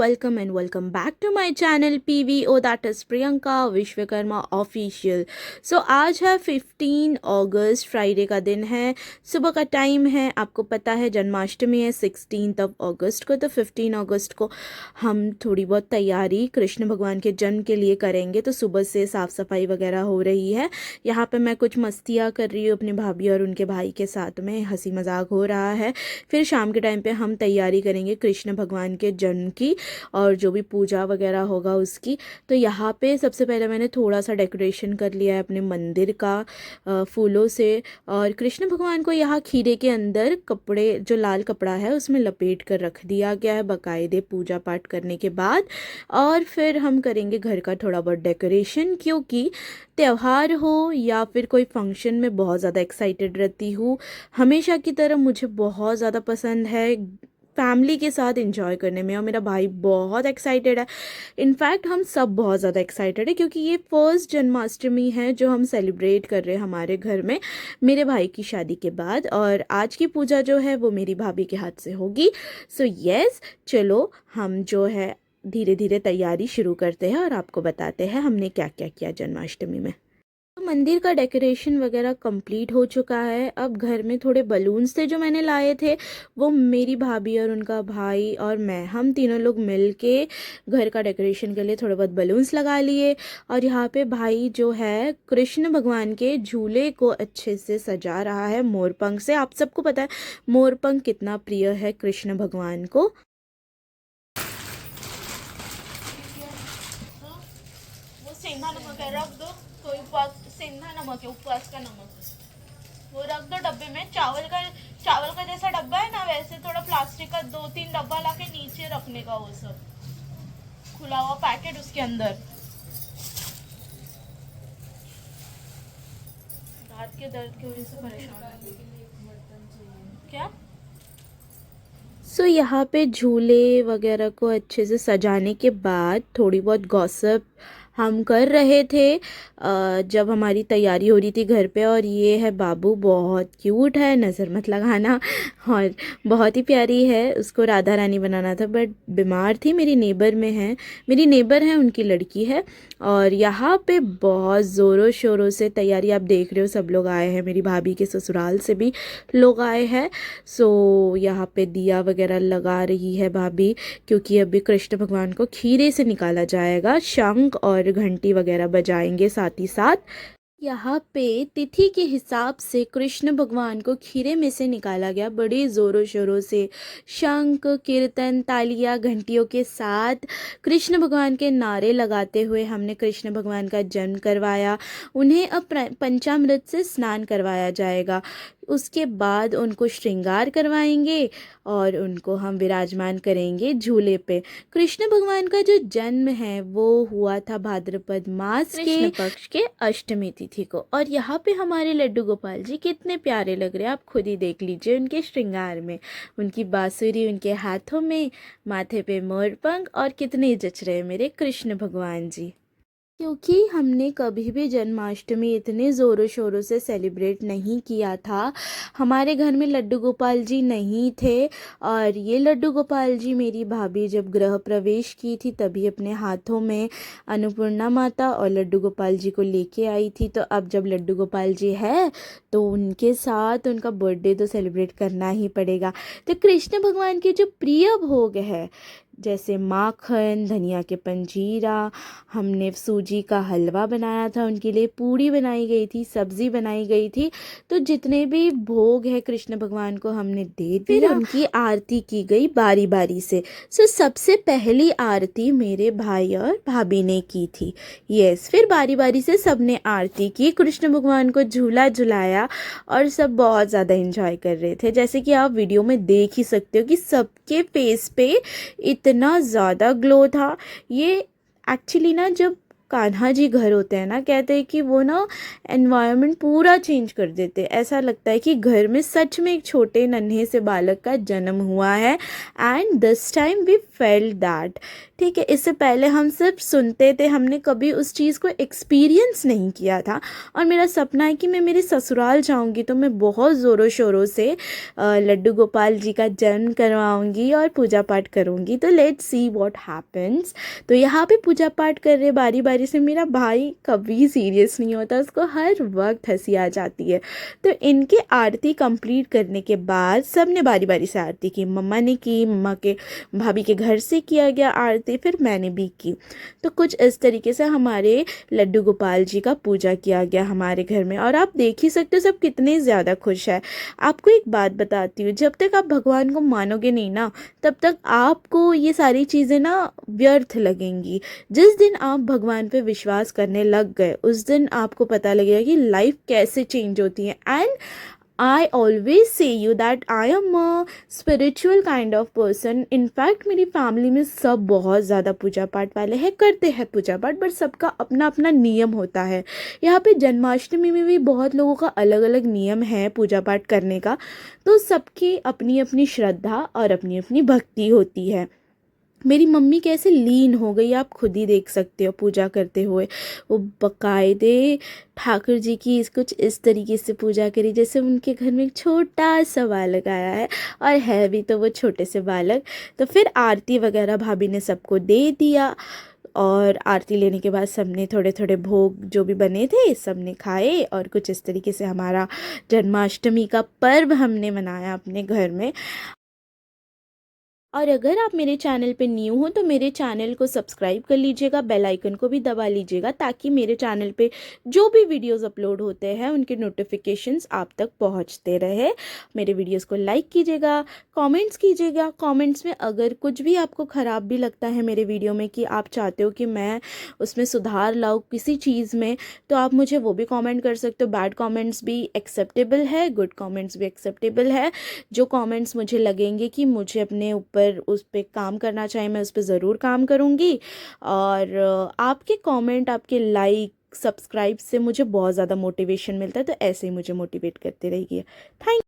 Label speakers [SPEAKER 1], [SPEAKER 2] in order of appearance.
[SPEAKER 1] welcome and welcome back to my channel PVO, that is Priyanka Vishwakarma official. So आज है 15 अगस्त, Friday का दिन है, सुबह का टाइम है। आपको पता है जन्माष्टमी है 16 अगस्त को, तो 15 अगस्त को हम थोड़ी बहुत तैयारी कृष्ण भगवान के जन्म के लिए करेंगे। तो सुबह से साफ़ सफाई वगैरह हो रही है। यहाँ पे मैं कुछ मस्तियाँ कर रही हूँ अपनी भाभी और उनके भाई के साथ में, हंसी मजाक हो रहा है। फिर शाम के टाइम पे हम तैयारी करेंगे कृष्ण भगवान के जन्म की और जो भी पूजा वगैरह होगा उसकी। तो यहाँ पे सबसे पहले मैंने थोड़ा सा डेकोरेशन कर लिया है अपने मंदिर का फूलों से। और कृष्ण भगवान को यहाँ खीरे के अंदर कपड़े, जो लाल कपड़ा है उसमें लपेट कर रख दिया गया है बाकायदे पूजा पाठ करने के बाद। और फिर हम करेंगे घर का थोड़ा बहुत डेकोरेशन, क्योंकि त्यौहार हो या फिर कोई फंक्शन में बहुत ज़्यादा एक्साइटेड रहती हूँ। हमेशा की तरह मुझे बहुत ज़्यादा पसंद है फैमिली के साथ एंजॉय करने में, और मेरा भाई बहुत एक्साइटेड है। इनफैक्ट हम सब बहुत ज़्यादा एक्साइटेड है, क्योंकि ये फर्स्ट जन्माष्टमी है जो हम सेलिब्रेट कर रहे हैं हमारे घर में मेरे भाई की शादी के बाद। और आज की पूजा जो है वो मेरी भाभी के हाथ से होगी। सो यस, चलो हम जो है धीरे धीरे तैयारी शुरू करते हैं और आपको बताते हैं हमने क्या क्या किया जन्माष्टमी में। तो मंदिर का डेकोरेशन वगैरह कंप्लीट हो चुका है। अब घर में थोड़े बलून्स थे जो मैंने लाए थे, वो मेरी भाभी और उनका भाई और मैं, हम तीनों लोग मिल के घर का डेकोरेशन के लिए थोड़े बहुत बलून्स लगा लिए। और यहाँ पे भाई जो है कृष्ण भगवान के झूले को अच्छे से सजा रहा है मोरपंख से। आप सबको पता है मोरपंख कितना प्रिय है कृष्ण भगवान को। वो सेंधा नमक है, रख दो। कोई उपवास सेंधा नमक है, उपवास का नमक, वो रख दो डब्बे में। चावल का जैसा डब्बा है ना, वैसे थोड़ा प्लास्टिक का 2-3 डब्बा लाके नीचे रखने का, वो सब खुला हुआ पैकेट उसके अंदर। रात के दर्द की वजह से परेशान क्या। सो यहाँ पे झूले वगैरह को अच्छे से सजाने के बाद थोड़ी बहुत गॉसिप हम कर रहे थे जब हमारी तैयारी हो रही थी घर पे। और ये है बाबू, बहुत क्यूट है, नज़र मत लगाना, और बहुत ही प्यारी है। उसको राधा रानी बनाना था बट बीमार थी। मेरी नेबर है, उनकी लड़की है। और यहाँ पे बहुत ज़ोरों शोरों से तैयारी, आप देख रहे हो सब लोग आए हैं, मेरी भाभी के ससुराल से भी लोग आए हैं। सो यहाँ पे दिया वगैरह लगा रही है भाभी, क्योंकि अभी कृष्ण भगवान को खीरे से निकाला जाएगा। शंख और घंटी वगैरह बजाएंगे साथ ही साथ। यहाँ पे तिथि के हिसाब से कृष्ण भगवान को खीरे में से निकाला गया बड़े ज़ोरों शोरों से। शंख, कीर्तन, तालियां, घंटियों के साथ कृष्ण भगवान के नारे लगाते हुए हमने कृष्ण भगवान का जन्म करवाया। उन्हें अब पंचामृत से स्नान करवाया जाएगा। उसके बाद उनको श्रृंगार करवाएंगे और उनको हम विराजमान करेंगे झूले पे। कृष्ण भगवान का जो जन्म है वो हुआ था भाद्रपद मास के पक्ष के अष्टमी तिथि को। और यहाँ पे हमारे लड्डू गोपाल जी कितने प्यारे लग रहे हैं, आप खुद ही देख लीजिए उनके श्रृंगार में, उनकी बांसुरी उनके हाथों में, माथे पे मोरपंख, और कितने जच रहे मेरे कृष्ण भगवान जी। क्योंकि हमने कभी भी जन्माष्टमी इतने ज़ोरों शोरों से सेलिब्रेट नहीं किया था। हमारे घर में लड्डू गोपाल जी नहीं थे, और ये लड्डू गोपाल जी मेरी भाभी जब गृह प्रवेश की थी तभी अपने हाथों में अन्नपूर्णा माता और लड्डू गोपाल जी को लेके आई थी। तो अब जब लड्डू गोपाल जी है तो उनके साथ उनका बर्थडे तो सेलिब्रेट करना ही पड़ेगा। तो कृष्ण भगवान के जो प्रिय भोग है, जैसे माखन, धनिया के पंजीरा, हमने सूजी का हलवा बनाया था उनके लिए, पूड़ी बनाई गई थी, सब्जी बनाई गई थी। तो जितने भी भोग है कृष्ण भगवान को हमने दे दिया। फिर उनकी आरती की गई बारी बारी से। सबसे पहली आरती मेरे भाई और भाभी ने की थी। यस, फिर बारी बारी से सबने आरती की, कृष्ण भगवान को झूला झुलाया और सब बहुत ज़्यादा एंजॉय कर रहे थे। जैसे कि आप वीडियो में देख ही सकते हो कि सबके फेस पे इतना ज़्यादा ग्लो था। ये एक्चुअली ना, जब कान्हा जी घर होते हैं ना, कहते हैं कि वो ना एनवायरनमेंट पूरा चेंज कर देते हैं। ऐसा लगता है कि घर में सच में एक छोटे नन्हे से बालक का जन्म हुआ है। And this time we felt that. ठीक है। इससे पहले हम सिर्फ सुनते थे, हमने कभी उस चीज़ को एक्सपीरियंस नहीं किया था। और मेरा सपना है कि मैं मेरे ससुराल जाऊंगी तो मैं बहुत ज़ोरों शोरों से लड्डू गोपाल जी का जन्म करवाऊंगी और पूजा पाठ करूंगी। तो लेट्स सी व्हाट हैपन्स। तो यहाँ पे पूजा पाठ कर रहे बारी बारी से। मेरा भाई कभी सीरियस नहीं होता, उसको हर वक्त हंसी आ जाती है। तो इनके आरती कंप्लीट करने के बाद सब ने बारी बारी से आरती की। मम्मा ने की, मम्मा के भाभी के घर से किया गया आरती, फिर मैंने भी की। तो कुछ इस तरीके से हमारे लड्डू गोपाल जी का पूजा किया गया हमारे घर में। और आप देख ही सकते हो सब कितने ज़्यादा खुश है। आपको एक बात बताती हूँ, जब तक आप भगवान को मानोगे नहीं ना, तब तक आपको ये सारी चीज़ें ना व्यर्थ लगेंगी। जिस दिन आप भगवान पे विश्वास करने लग गए, उस दिन आपको पता लगेगा कि लाइफ कैसे चेंज होती है। And I always say you that I am a spiritual kind of person. In fact मेरी फैमिली में सब बहुत ज़्यादा पूजा पाठ वाले हैं, करते हैं पूजा पाठ, बट सबका अपना अपना नियम होता है। यहाँ पे जन्माष्टमी में भी बहुत लोगों का अलग अलग नियम है पूजा पाठ करने का। तो सबकी अपनी अपनी श्रद्धा और अपनी अपनी भक्ति होती है। मेरी मम्मी कैसे लीन हो गई आप खुद ही देख सकते हो पूजा करते हुए। वो बकायदे ठाकुर जी की कुछ इस तरीके से पूजा करी जैसे उनके घर में एक छोटा सा बालक आया है, और है भी तो वो छोटे से बालक। तो फिर आरती वगैरह भाभी ने सबको दे दिया, और आरती लेने के बाद सबने थोड़े थोड़े भोग जो भी बने थे सबने खाए। और कुछ इस तरीके से हमारा जन्माष्टमी का पर्व हमने मनाया अपने घर में। और अगर आप मेरे चैनल पे न्यू हो तो मेरे चैनल को सब्सक्राइब कर लीजिएगा, बेल आइकन को भी दबा लीजिएगा, ताकि मेरे चैनल पे जो भी वीडियोस अपलोड होते हैं उनके नोटिफिकेशंस आप तक पहुंचते रहे। मेरे वीडियोस को लाइक कीजिएगा, कमेंट्स कीजिएगा। कमेंट्स में अगर कुछ भी आपको ख़राब भी लगता है मेरे वीडियो में, कि आप चाहते हो कि मैं उसमें सुधार लाऊँ किसी चीज़ में, तो आप मुझे वो भी कॉमेंट कर सकते हो। बैड कॉमेंट्स भी एक्सेप्टेबल है, गुड कॉमेंट्स भी एक्सेप्टेबल है। जो कमेंट्स मुझे लगेंगे कि मुझे अपने ऊपर उस पर काम करना चाहिए, मैं उस पर ज़रूर काम करूँगी। और आपके कमेंट, आपके लाइक, सब्सक्राइब से मुझे बहुत ज़्यादा मोटिवेशन मिलता है। तो ऐसे ही मुझे मोटिवेट करते रहिए। थैंक